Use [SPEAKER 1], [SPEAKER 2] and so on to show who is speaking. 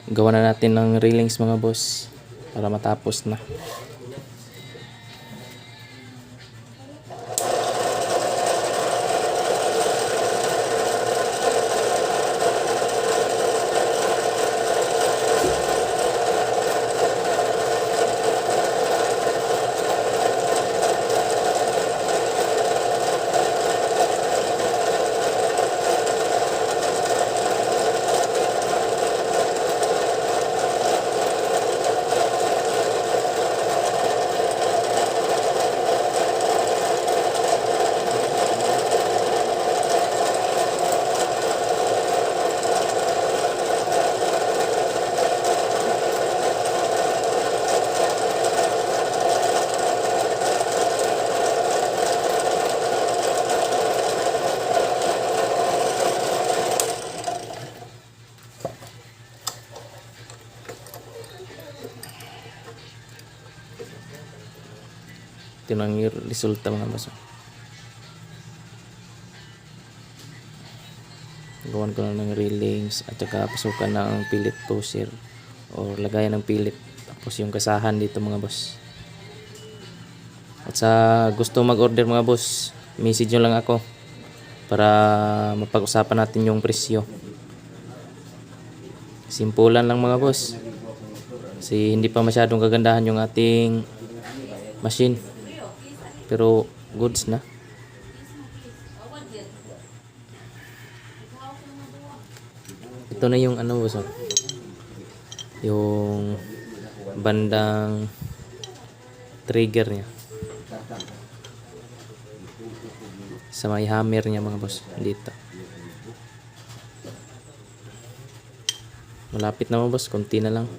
[SPEAKER 1] gawa na natin ng railings mga boss para matapos na. Ito na ang resulta mga boss. Gawan ko na ng railings at saka pasukan na ang pilit pusher o lagayan ng pilit, tapos yung kasahan dito mga boss. At sa gusto mag-order mga boss, message nyo lang ako para mapag-usapan natin yung presyo. Simpulan lang mga boss kasi hindi pa masyadong kagandahan yung ating machine, pero goods na. Ito na yung ano boss, yung bandang trigger niya sa may hammer niya mga boss dito. Malapit na mga boss, konti na lang.